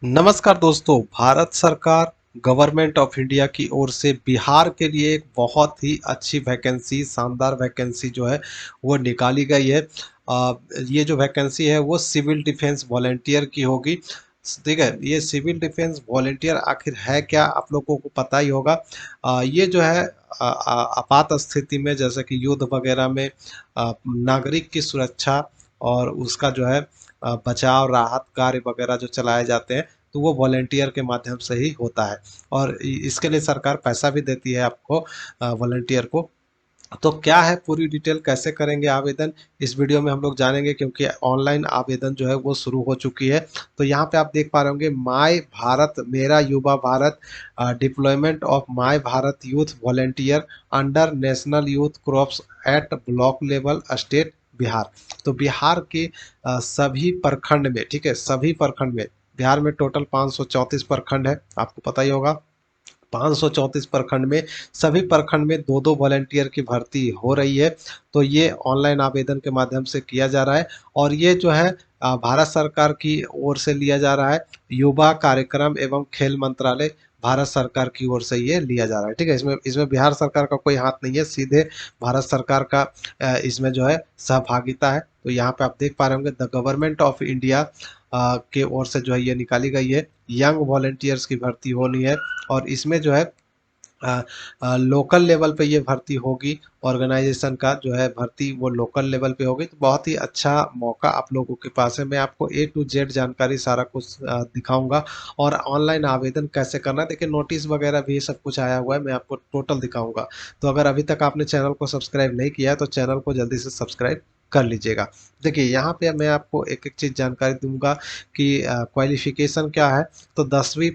नमस्कार दोस्तों। भारत सरकार गवर्नमेंट ऑफ इंडिया की ओर से बिहार के लिए एक बहुत ही अच्छी वैकेंसी, शानदार वैकेंसी जो है वो निकाली गई है। ये जो वैकेंसी है वो सिविल डिफेंस वॉलेंटियर की होगी। ठीक है, ये सिविल डिफेंस वॉलेंटियर आखिर है क्या, आप लोगों को पता ही होगा। ये जो है आपात स्थिति में, जैसे कि युद्ध वगैरह में नागरिक की सुरक्षा और उसका जो है बचाव राहत कार्य वगैरह जो चलाए जाते हैं, तो वो वॉलेंटियर के माध्यम से ही होता है। और इसके लिए सरकार पैसा भी देती है आपको, वॉलेंटियर को। तो क्या है पूरी डिटेल, कैसे करेंगे आवेदन, इस वीडियो में हम लोग जानेंगे, क्योंकि ऑनलाइन आवेदन जो है वो शुरू हो चुकी है। तो यहाँ पे आप देख पा रहे होंगे, माय भारत मेरा युवा Bharat, deployment of my Bharat youth volunteer under national youth corps at block level state Bihar. तो बिहार के सभी प्रखंड में, ठीक है, सभी प्रखंड में, बिहार में टोटल 534 प्रखंड है, आपको पता ही होगा। 534 प्रखंड में, सभी प्रखंड में दो दो वॉलेंटियर की भर्ती हो रही है। तो ये ऑनलाइन आवेदन के माध्यम से किया जा रहा है। और ये जो है भारत सरकार की ओर से लिया जा रहा है। युवा कार्यक्रम एवं खेल मंत्रालय भारत सरकार की ओर से ये लिया जा रहा है। ठीक है, इसमें इसमें बिहार सरकार का कोई हाथ नहीं है, सीधे भारत सरकार का इसमें जो है सहभागिता है। तो यहाँ पे आप देख पा रहे होंगे, द गवर्नमेंट ऑफ इंडिया के ओर से जो है ये निकाली गई है। यंग वॉलेंटियर्स की भर्ती होनी है। और इसमें जो है लोकल लेवल पे ये भर्ती होगी। ऑर्गेनाइजेशन का जो है भर्ती वो लोकल लेवल पे होगी। तो बहुत ही अच्छा मौका आप लोगों के पास है। मैं आपको ए टू जेड जानकारी सारा कुछ दिखाऊंगा। और ऑनलाइन आवेदन कैसे करना है, देखिए नोटिस वगैरह भी सब कुछ आया हुआ है, मैं आपको टोटल दिखाऊंगा। तो अगर अभी तक आपने चैनल को सब्सक्राइब नहीं किया है तो चैनल को जल्दी से सब्सक्राइब कर लीजिएगा। देखिए यहाँ पे मैं आपको एक एक चीज़ जानकारी दूंगा कि क्वालिफिकेशन क्या है। तो 10वीं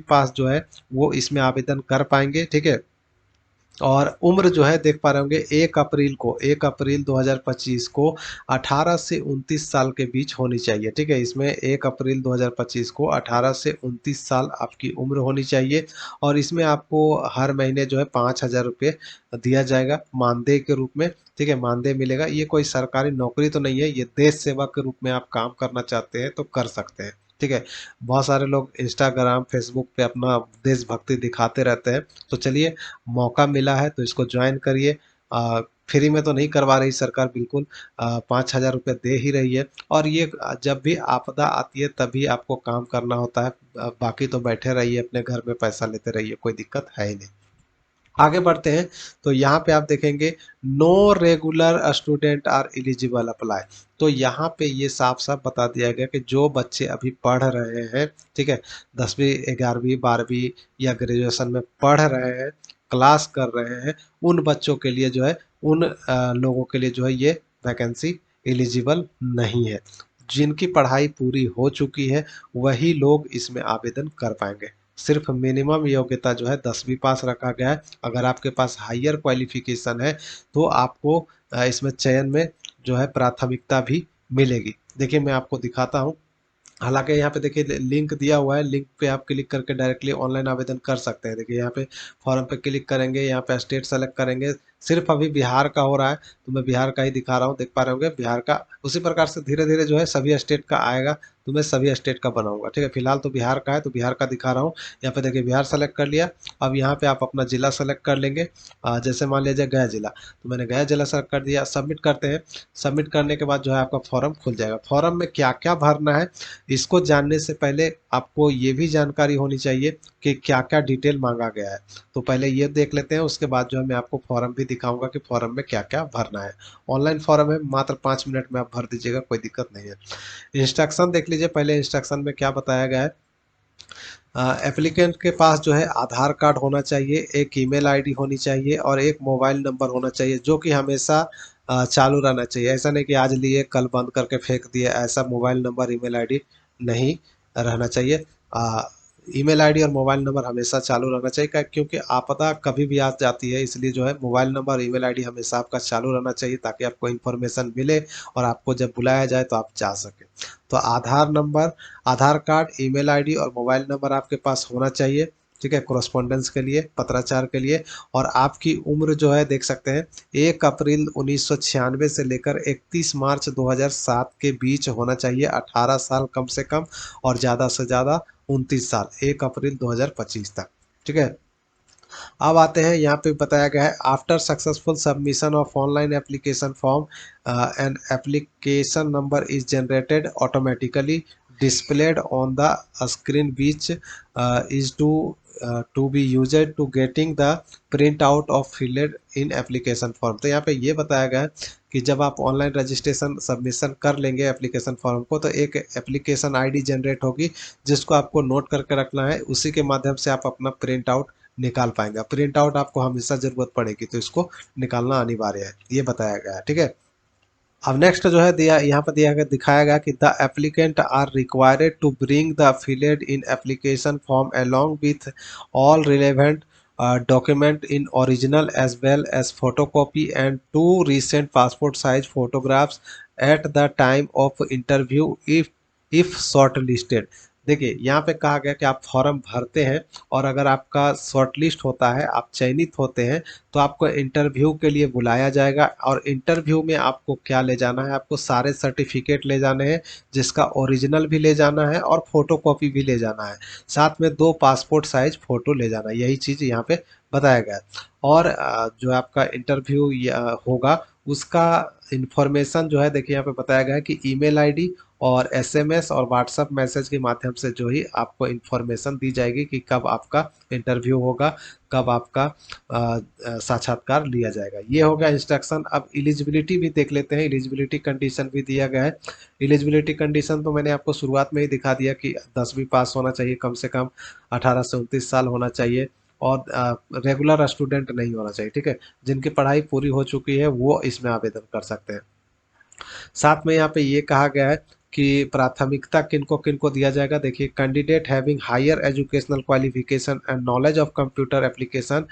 पास जो है वो इसमें आवेदन कर पाएंगे। ठीक है, और उम्र जो है देख पा रहे होंगे, 1 अप्रैल 2025 को 18 से 29 साल के बीच होनी चाहिए। ठीक है, इसमें 1 अप्रैल 2025 को 18 से 29 साल आपकी उम्र होनी चाहिए। और इसमें आपको हर महीने जो है 5,000 रुपये दिया जाएगा मानदेय के रूप में। ठीक है, मानदेय मिलेगा। ये कोई सरकारी नौकरी तो नहीं है, ये देश सेवा के रूप में आप काम करना चाहते हैं तो कर सकते हैं। ठीक है, बहुत सारे लोग इंस्टाग्राम फेसबुक पे अपना देशभक्ति दिखाते रहते हैं। तो चलिए, मौका मिला है तो इसको ज्वाइन करिए। फ्री में तो नहीं करवा रही सरकार, बिल्कुल 5,000 रुपये दे ही रही है। और ये जब भी आपदा आती है तभी आपको काम करना होता है। बाकी तो बैठे रहिए अपने घर में, पैसा लेते रहिए, कोई दिक्कत है ही नहीं। आगे बढ़ते हैं। तो यहाँ पे आप देखेंगे, no regular student are eligible apply. तो यहाँ पे ये साफ साफ बता दिया गया कि जो बच्चे अभी पढ़ रहे हैं, ठीक है, 10वीं 11वीं 12वीं या ग्रेजुएशन में पढ़ रहे हैं, क्लास कर रहे हैं, उन बच्चों के लिए जो है, उन लोगों के लिए जो है ये वैकेंसी एलिजिबल नहीं है। जिनकी पढ़ाई पूरी हो चुकी है वही लोग इसमें आवेदन कर पाएंगे। सिर्फ मिनिमम योग्यता जो है 10वीं पास रखा गया है। अगर आपके पास हायर क्वालिफिकेशन है तो आपको इसमें चयन में जो है प्राथमिकता भी मिलेगी। देखिए मैं आपको दिखाता हूँ। हालांकि यहाँ पे देखिए लिंक दिया हुआ है, लिंक पे आप क्लिक करके डायरेक्टली ऑनलाइन आवेदन कर सकते हैं। देखिए यहाँ पे फॉर्म पे क्लिक करेंगे, यहाँ पे स्टेट सेलेक्ट करेंगे। सिर्फ अभी बिहार का हो रहा है तो मैं बिहार का ही दिखा रहा हूँ, देख पा रहे होंगे बिहार का। उसी प्रकार से धीरे धीरे जो है सभी स्टेट का आएगा, तो मैं सभी स्टेट का बनाऊंगा। ठीक है, फिलहाल तो बिहार का है तो बिहार का दिखा रहा हूँ। यहाँ पे देखिए बिहार सेलेक्ट कर लिया। अब यहाँ पे आप अपना जिला सेलेक्ट कर लेंगे। जैसे मान लीजिए गया जिला, तो मैंने गया जिला सेलेक्ट कर दिया, सबमिट करते हैं। सबमिट करने के बाद जो है आपका फॉर्म खुल जाएगा। फॉर्म में क्या क्या भरना है, इसको जानने से पहले आपको ये भी जानकारी होनी चाहिए कि क्या क्या डिटेल मांगा गया है। तो पहले ये देख लेते हैं, उसके बाद जो है मैं आपको फॉर्म भी दिखाऊंगा कि फॉर्म में क्या क्या भरना है। ऑनलाइन फॉर्म है, मात्र 5 मिनट में आप भर दीजिएगा, कोई दिक्कत नहीं है। इंस्ट्रक्शन देख लीजिए, पहले इंस्ट्रक्शन में क्या बताया गया है। एप्लीकेंट के पास जो है आधार कार्ड होना चाहिए, एक ईमेल आईडी होनी चाहिए और एक मोबाइल नंबर होना चाहिए, जो कि हमेशा चालू रहना चाहिए। ऐसा नहीं कि आज लिए कल बंद करके फेंक दिए, ऐसा मोबाइल नंबर ईमेल आईडी नहीं रहना चाहिए। ईमेल आईडी और मोबाइल नंबर हमेशा चालू रहना चाहिए, क्योंकि आपदा कभी भी आ जाती है, इसलिए जो है मोबाइल नंबर और ईमेल आईडी हमेशा आपका चालू रहना चाहिए, ताकि आपको इन्फॉर्मेशन मिले और आपको जब बुलाया जाए तो आप जा सकें। तो आधार नंबर, आधार कार्ड, ईमेल आईडी और मोबाइल नंबर आपके पास होना चाहिए। ठीक है, कोरेस्पोंडेंस के लिए, पत्राचार के लिए। और आपकी उम्र जो है देख सकते हैं 1 अप्रैल 1996 से लेकर 31 मार्च 2007 के बीच होना चाहिए, 18 साल कम से कम और ज़्यादा से ज़्यादा 29 साल 1 अप्रैल 2025 तक। ठीक है। अब आते हैं यहाँ पे बताया गया है after successful submission of online application form an application number is generated automatically displayed on the screen which is to be used to getting the print out of filled in application form। तो यहाँ पे ये बताया गया है कि जब आप ऑनलाइन रजिस्ट्रेशन सबमिशन कर लेंगे एप्लीकेशन फॉर्म को, तो एक एप्लीकेशन आईडी जनरेट होगी जिसको आपको नोट करके रखना है, उसी के माध्यम से आप अपना प्रिंट आउट निकाल पाएंगे। प्रिंट आउट आपको हमेशा जरूरत पड़ेगी, तो इसको निकालना अनिवार्य है, ये बताया गया है। ठीक है। अब नेक्स्ट जो है दिया यहाँ पर दिया गया दिखाया गया कि the applicant are required to bring the filled in application form along with all relevant document in original as well as photocopy and 2 recent passport size photographs at the time of interview if shortlisted। देखिए यहाँ पे कहा गया कि आप form भरते हैं और अगर आपका शॉर्टलिस्ट होता है, आप चयनित होते हैं, तो आपको इंटरव्यू के लिए बुलाया जाएगा। और इंटरव्यू में आपको क्या ले जाना है, आपको सारे सर्टिफिकेट ले जाने हैं, जिसका ओरिजिनल भी ले जाना है और फोटोकॉपी भी ले जाना है, साथ में 2 पासपोर्ट साइज फोटो ले जाना है। यही चीज़ यहाँ पे बताया गया है। और जो आपका इंटरव्यू होगा उसका इंफॉर्मेशन जो है देखिए यहाँ पे बताया गया है कि ईमेल आईडी और एसएमएस और व्हाट्सएप मैसेज के माध्यम से जो ही आपको इंफॉर्मेशन दी जाएगी कि कब आपका इंटरव्यू होगा, कब आपका साक्षात्कार लिया जाएगा। ये हो गया इंस्ट्रक्शन। अब एलिजिबिलिटी भी देख लेते हैं, एलिजिबिलिटी कंडीशन भी दिया गया है। एलिजिबिलिटी कंडीशन तो मैंने आपको शुरुआत में ही दिखा दिया कि 10वीं पास होना चाहिए, कम से कम 18 से 29 साल होना चाहिए और रेगुलर स्टूडेंट नहीं होना चाहिए। ठीक है, जिनकी पढ़ाई पूरी हो चुकी है वो इसमें आवेदन कर सकते हैं। साथ में यहाँ पे ये कहा गया है कि प्राथमिकता किनको किनको दिया जाएगा। देखिए, candidate having higher educational qualification and knowledge of computer application,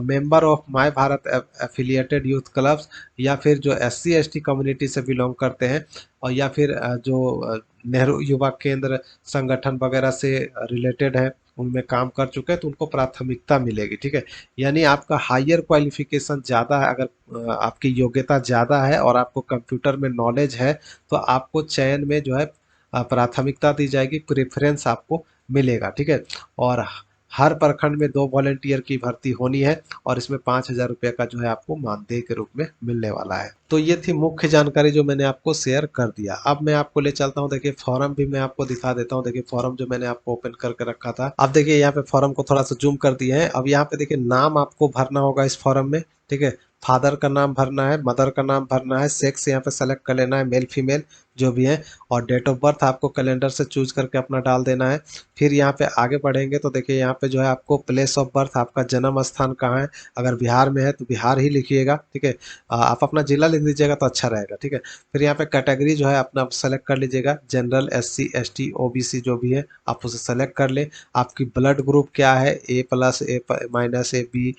member of my Bharat affiliated youth clubs, या फिर जो SC ST कम्युनिटी से बिलोंग करते हैं, और या फिर जो नेहरू युवा केंद्र संगठन वगैरह से रिलेटेड है, उनमें काम कर चुके हैं, तो उनको प्राथमिकता मिलेगी। ठीक है, यानी आपका हायर क्वालिफिकेशन ज़्यादा है, अगर आपकी योग्यता ज़्यादा है और आपको कंप्यूटर में नॉलेज है, तो आपको चयन में जो है प्राथमिकता दी जाएगी, प्रेफरेंस आपको मिलेगा। ठीक है। और हर प्रखंड में 2 वॉलेंटियर की भर्ती होनी है और इसमें 5,000 रुपये का जो है आपको मानदेय के रूप में मिलने वाला है। तो ये थी मुख्य जानकारी जो मैंने आपको शेयर कर दिया। अब मैं आपको ले चलता हूँ, देखिए फॉर्म भी मैं आपको दिखा देता हूँ। देखिए फॉर्म जो मैंने आपको ओपन करके रखा था, अब देखिए यहाँ पे फॉर्म को थोड़ा सा जूम कर दिया है। अब यहाँ पे देखिए नाम आपको भरना होगा इस फॉर्म में। ठीक है, फादर का नाम भरना है, मदर का नाम भरना है, सेक्स यहाँ पे सेलेक्ट कर लेना है, मेल फीमेल जो भी है, और डेट ऑफ बर्थ आपको कैलेंडर से चूज करके अपना डाल देना है। फिर यहाँ पे आगे बढ़ेंगे तो देखिए यहाँ पे जो है आपको प्लेस ऑफ बर्थ, आपका जन्म स्थान कहाँ है, अगर बिहार में है तो बिहार ही लिखिएगा। ठीक है, आप अपना जिला लिख दीजिएगा तो अच्छा रहेगा। ठीक है, फिर यहाँ पे कैटेगरी जो है अपना सेलेक्ट कर लीजिएगा, जनरल, SC ST OBC जो भी है आप उसे सेलेक्ट कर ले। आपकी ब्लड ग्रुप क्या है, A+, A- AB,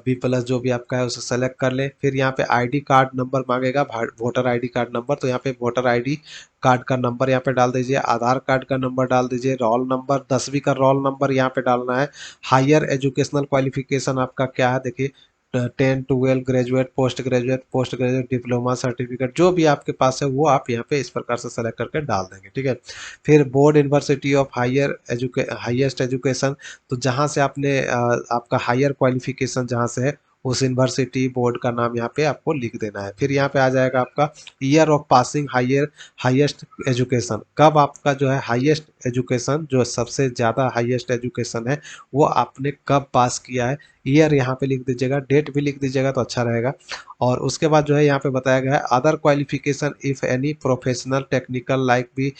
B+ जो भी आपका है उसे सेलेक्ट कर ले। फिर यहाँ पे ID कार्ड नंबर मांगेगा, वोटर ID कार्ड नंबर, तो यहाँ पे वोटर ID कार्ड का नंबर यहाँ पे डाल दीजिए, आधार कार्ड का नंबर डाल दीजिए, रोल नंबर 10वीं का रोल नंबर यहाँ पे डालना है। हायर एजुकेशनल क्वालिफिकेशन आपका क्या है, देखिए 10, 12, graduate, post graduate, diploma certificate जो भी आपके पास है वो आप यहाँ पे इस प्रकार से सेलेक्ट करके डाल देंगे। ठीक है, फिर board, university of highest education, तो जहाँ से आपने आपका हायर क्वालिफिकेशन जहाँ से है उस यूनिवर्सिटी बोर्ड का नाम यहाँ पे आपको लिख देना है। फिर यहाँ पे आ जाएगा आपका year of passing highest education, कब आपका जो है हाईएस्ट एजुकेशन, जो सबसे ज़्यादा हाईएस्ट एजुकेशन है वो आपने कब पास किया है, ईयर यहाँ पे लिख दीजिएगा, डेट भी लिख दीजिएगा तो अच्छा रहेगा। और उसके बाद जो है यहाँ पे बताया गया है other qualification if any professional technical like भी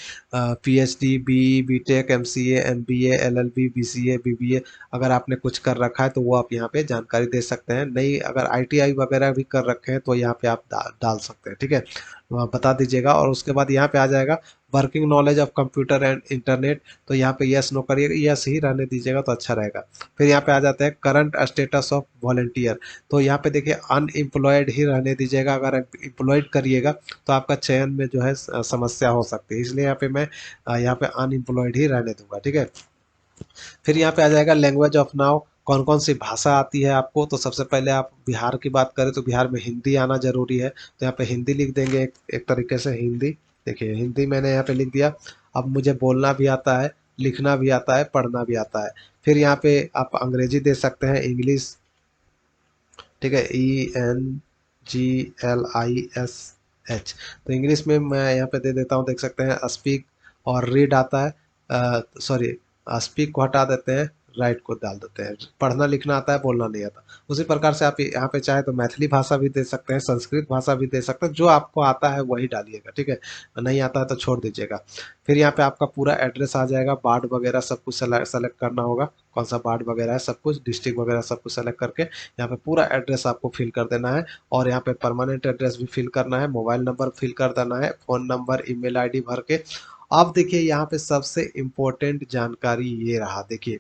PhD, BE, BTech, MCA, MBA, LLB, BCA, BBA, अगर आपने कुछ कर रखा है तो वो आप यहाँ पे जानकारी दे सकते हैं। नहीं, अगर ITI वगैरह भी कर रखे हैं तो यहाँ पे आप डाल सकते हैं। ठीक है, तो आप बता दीजिएगा। और उसके बाद यहाँ पे आ जाएगा working knowledge of computer and internet, तो यहाँ पे यस नो करिएगा, यस ही रहने दीजिएगा तो अच्छा रहेगा। फिर यहाँ पे आ जाता है करंट स्टेटस ऑफ वॉलेंटियर, तो यहाँ पे देखिए अनएम्प्लॉयड ही रहने दीजिएगा। अगर एम्प्लॉयड करिएगा तो आपका चयन में जो है समस्या हो सकती है, इसलिए यहाँ पे मैं यहाँ पे अनएम्प्लॉयड ही रहने दूंगा। ठीक है, फिर यहाँ पे आ जाएगा लैंग्वेज ऑफ नाउ, कौन कौन सी भाषा आती है आपको। तो सबसे पहले आप बिहार की बात करें तो बिहार में हिंदी आना जरूरी है, तो यहाँ पे हिंदी लिख देंगे, एक तरीके से हिंदी। देखिए हिंदी मैंने यहाँ पे लिख दिया। अब मुझे बोलना भी आता है, लिखना भी आता है, पढ़ना भी आता है। फिर यहाँ पे आप अंग्रेजी दे सकते हैं, इंग्लिश, ठीक है, ENGLISH। तो इंग्लिश में मैं यहाँ पे दे देता हूँ, देख सकते हैं स्पीक और रीड आता है, सॉरी स्पीक को हटा देते हैं, राइट को डाल देते हैं। पढ़ना लिखना आता है, बोलना नहीं आता। उसी प्रकार से आप यहाँ पे चाहे तो मैथिली भाषा भी दे सकते हैं, संस्कृत भाषा भी दे सकते हैं, जो आपको आता है वही डालिएगा, ठीक है, नहीं आता है तो छोड़ दीजिएगा। फिर यहाँ पे आपका पूरा एड्रेस आ जाएगा, वार्ड वगैरह सब कुछ सेलेक्ट करना होगा, कौन सा वार्ड वगैरह है, सब कुछ डिस्ट्रिक्ट वगैरह सब कुछ सेलेक्ट करके यहाँ पे पूरा एड्रेस आपको फिल कर देना है। और यहाँ पे परमानेंट एड्रेस भी फिल करना है, मोबाइल नंबर फिल कर देना है, फ़ोन नंबर, ईमेल आईडी भर के। अब देखिए यहाँ पे सबसे इम्पोर्टेंट जानकारी ये रहा, देखिए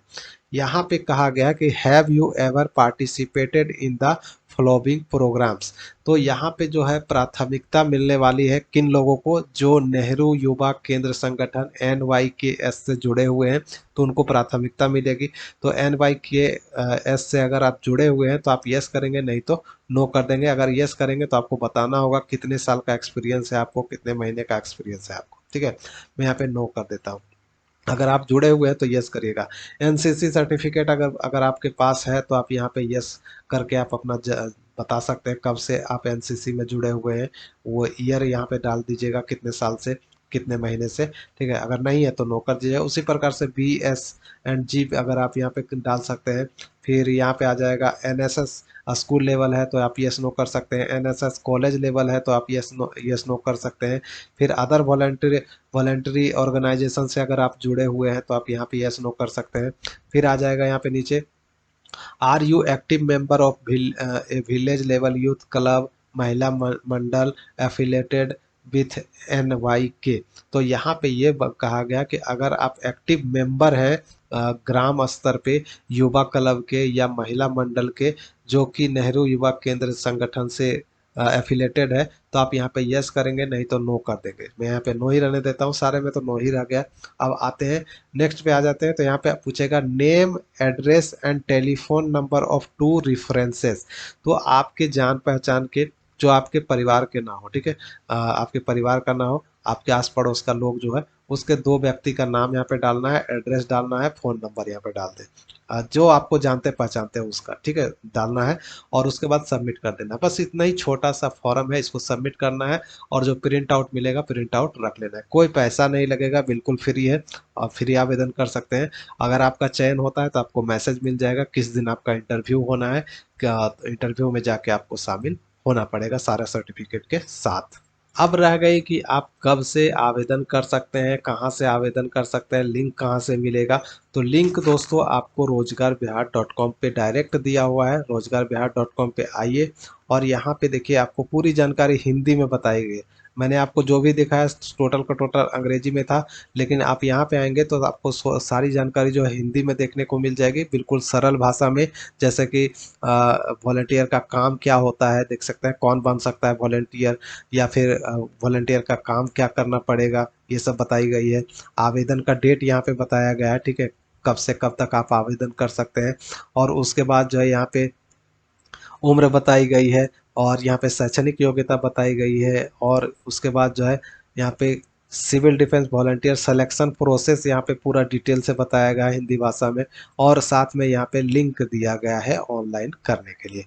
यहाँ पे कहा गया कि have you ever participated in the following programmes. तो यहाँ पे जो है प्राथमिकता मिलने वाली है किन लोगों को, जो नेहरू युवा केंद्र संगठन NYKS से जुड़े हुए हैं, तो उनको प्राथमिकता मिलेगी। तो NYKS से अगर आप जुड़े हुए हैं तो आप यस करेंगे, नहीं तो नो कर देंगे। अगर यस करेंगे तो आपको बताना होगा कितने साल का एक्सपीरियंस है आपको, कितने महीने का एक्सपीरियंस है आपको, ठीक है। मैं यहाँ पे नो कर देता हूँ। अगर आप जुड़े हुए हैं तो यस करिएगा। एनसीसी सर्टिफिकेट अगर अगर आपके पास है तो आप यहाँ पे यस करके आप अपना बता सकते हैं कब से आप एनसीसी में जुड़े हुए हैं, वो ईयर यहाँ पे डाल दीजिएगा, कितने साल से, कितने महीने से, ठीक है। अगर नहीं है तो नो कर दीजिएगा। उसी प्रकार से BS&G अगर आप यहाँ पे डाल सकते हैं। फिर यहाँ पे आ जाएगा NSS स्कूल लेवल है तो आप यस नो कर सकते हैं, NSS कॉलेज लेवल है तो आप यस नो कर सकते हैं। फिर अदर वॉलेंट्री ऑर्गेनाइजेशन से अगर आप जुड़े हुए हैं तो आप यहाँ पे यस नो कर सकते हैं। फिर आ जाएगा यहाँ पे नीचे, are you active member of a village level youth club, Mahila Mandal affiliated with NYK। तो यहाँ पे ये कहा गया कि अगर आप एक्टिव मेंबर हैं ग्राम स्तर पे युवा क्लब के या महिला मंडल के, जो कि नेहरू युवा केंद्र संगठन से एफिलेटेड है, तो आप यहाँ पे यस करेंगे, नहीं तो नो कर देंगे। मैं यहाँ पे नो ही रहने देता हूँ, सारे में तो नो ही रह गया। अब आते हैं नेक्स्ट पे आ जाते हैं, तो यहाँ पे पूछेगा name address and telephone number of two references. तो आपके जान पहचान के, जो आपके परिवार के ना हो, ठीक है, आपके परिवार का ना हो, आपके आस पड़ोस का लोग जो है, उसके दो व्यक्ति का नाम यहाँ पे डालना है, एड्रेस डालना है, फोन नंबर यहाँ पे डाल दें, जो आपको जानते पहचानते हैं उसका, ठीक है, डालना है। और उसके बाद सबमिट कर देना, बस इतना ही छोटा सा फॉर्म है, इसको सबमिट करना है। और जो प्रिंट आउट मिलेगा, प्रिंट आउट रख लेना है, कोई पैसा नहीं लगेगा, बिल्कुल फ्री है, आप फ्री आवेदन कर सकते हैं। अगर आपका चयन होता है तो आपको मैसेज मिल जाएगा किस दिन आपका इंटरव्यू होना है, क्या इंटरव्यू में जाके आपको शामिल होना पड़ेगा सारा सर्टिफिकेट के साथ। अब रह गई कि आप कब से आवेदन कर सकते हैं, कहाँ से आवेदन कर सकते हैं, लिंक कहाँ से मिलेगा। तो लिंक दोस्तों आपको रोजगारबिहार.com पे डायरेक्ट दिया हुआ है, रोजगारबिहार.com पे आइए और यहाँ पे देखिए आपको पूरी जानकारी हिंदी में बताई गई है। मैंने आपको जो भी दिखाया टोटल का टोटल अंग्रेजी में था, लेकिन आप यहाँ पे आएंगे तो आपको सारी जानकारी जो है हिंदी में देखने को मिल जाएगी, बिल्कुल सरल भाषा में। जैसे कि वॉलंटियर का काम क्या होता है, देख सकते हैं कौन बन सकता है वॉलंटियर, या फिर वॉलंटियर का काम क्या करना पड़ेगा, ये सब बताई गई है। आवेदन का डेट यहाँ पे बताया गया है, ठीक है, कब से कब तक आप आवेदन कर सकते हैं। और उसके बाद जो है यहाँ पे उम्र बताई गई है, और यहाँ पे शैक्षणिक योग्यता बताई गई है। और उसके बाद जो है यहाँ पे civil defence volunteer selection process यहाँ पे पूरा डिटेल से बताया गया है हिंदी भाषा में। और साथ में यहाँ पे लिंक दिया गया है ऑनलाइन करने के लिए,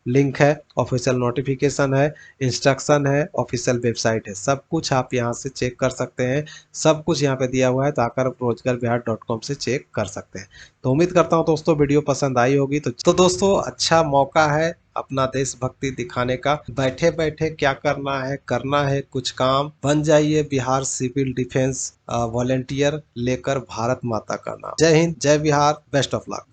लिंक है, ऑफिशियल नोटिफिकेशन है, इंस्ट्रक्शन है, ऑफिशियल वेबसाइट है, सब कुछ आप यहाँ से चेक कर सकते हैं। सब कुछ यहाँ पे दिया हुआ है, तो आकर आप रोजगारबिहार.com से चेक कर सकते हैं। तो उम्मीद करता हूँ दोस्तों वीडियो पसंद आई होगी। तो दोस्तों अच्छा मौका है अपना देशभक्ति दिखाने का, बैठे बैठे क्या करना है, करना है कुछ काम, बन जाइए बिहार सिविल डिफेंस वॉलेंटियर, लेकर भारत माता का नाम। जय हिंद, जय बिहार, बेस्ट ऑफ लक।